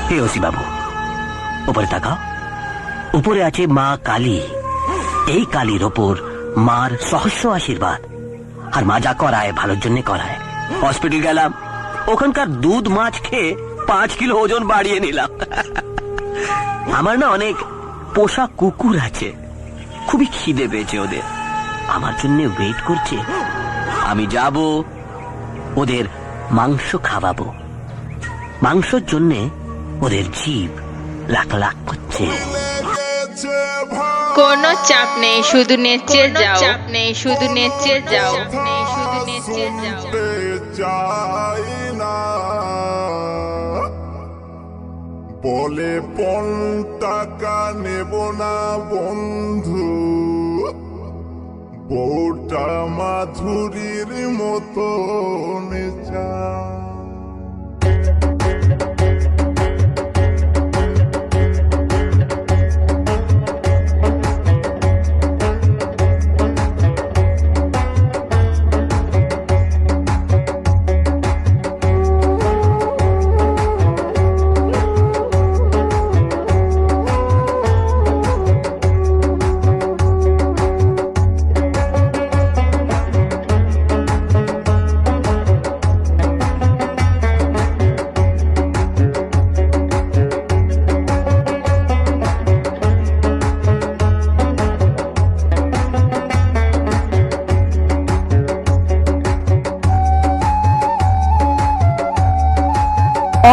হে OC বাবু, উপরে তাকাও। উপরে আছে মা কালী। এই কালীর ওপর মার সহস্র আশীর্বাদ। আর মা যা করায় ভালোর জন্য করায়। হসপিটাল গেলাম, ওখানকার দুধ মাছ খেয়ে 5 কিলো ওজন বাড়িয়ে নিলাম। আমার না অনেক পোষা কুকুর আছে, খুবই খিদে পেয়েছে ওদের, আমার জন্য ওয়েট করছে। আমি যাব, ওদের মাংস খাওয়াবো। মাংসের জন্য ওদের জীব লাখ লাখ করছে। কোনো চাপ নেই, শুধু নেচে যাও। চাপ নেই, শুধু নেচে যাও। নেই, শুধু নেচে যাও। বলে 50 টাকা নেব না বন্ধু, বউটা মাধুরীর মতো নেচা।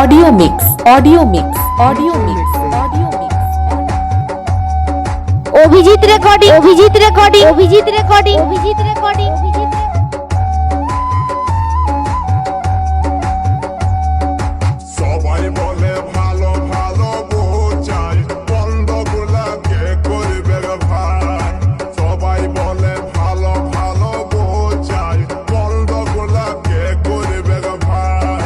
Audio mix, audio mix, audio mix, audio mix. Abhijit recording, Abhijit recording, Abhijit recording, Abhijit recording. সবাই বলে ভালো ভালো বউ চাই, বন্ধ গুলাকে করবে ভাই। সবাই বলে ভালো ভালো বউ চাই, বন্ধ গুলাকে করবে ভাই।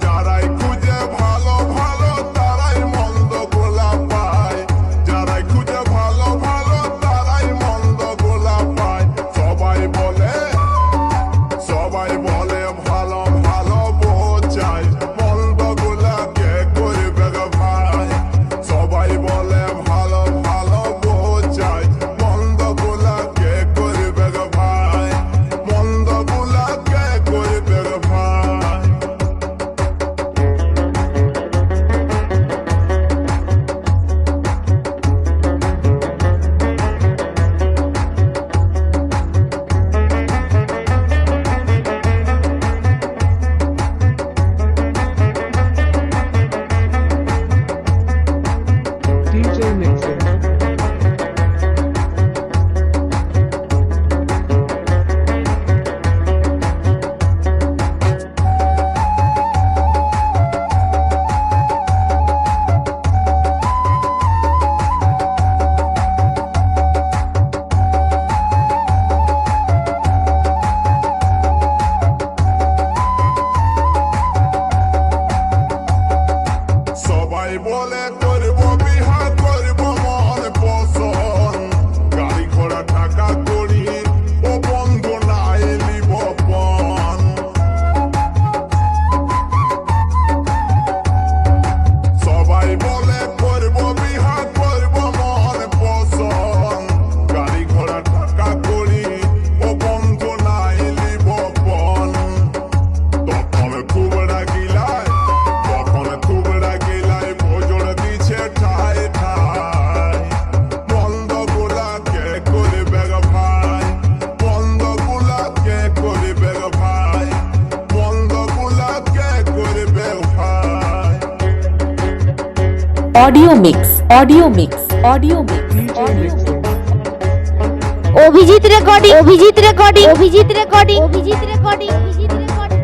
যারাই খুঁজে ভালো ভালো তারাই মন্দ গোলা পায়, যারাই খুঁজে ভালো ভালো তারাই মন্দ গোলা পায়। সবাই বলে ভালো ভালো বউ চাই, মন্দ গুলাকে করবে ভাই। সবাই বলে ভালো ভালো বউ চাই, মন্দ গুলাকে করবে ভাই, মন্দ গুলাকে করবে ভাই। DJ Mixer. সবাই বলে করব বিহা, করব মন পছন্দ, গাড়ি ঘোড়া টাকা করি ও বন্ধু নাই নিব পণ। সবাই বলে করব বিহা, করব মন পছন্দ, গাড়ি ঘোড়া টাকা করি ও বন্ধু নাই নিব পণ। তখন খুব রাগিলায়, তখন খুব রাগিলায় ভোজন দিছে ঠাই ঠাই। বন্ধ গুলাকে করবে ভাই, বন্ধ গুলাকে করবে ভাই, বন্ধ গুলাকে করবে ভাই। Audio mix, audio mix, audio mix, DJ audio Mixer. Abhijit recording, Abhijit recording, Abhijit recording, Abhijit recording, Abhijit recording.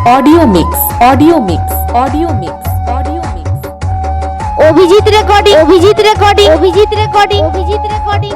Audio mix audio mix audio mix audio mix Abhijit recording Abhijit recording Abhijit recording Abhijit recording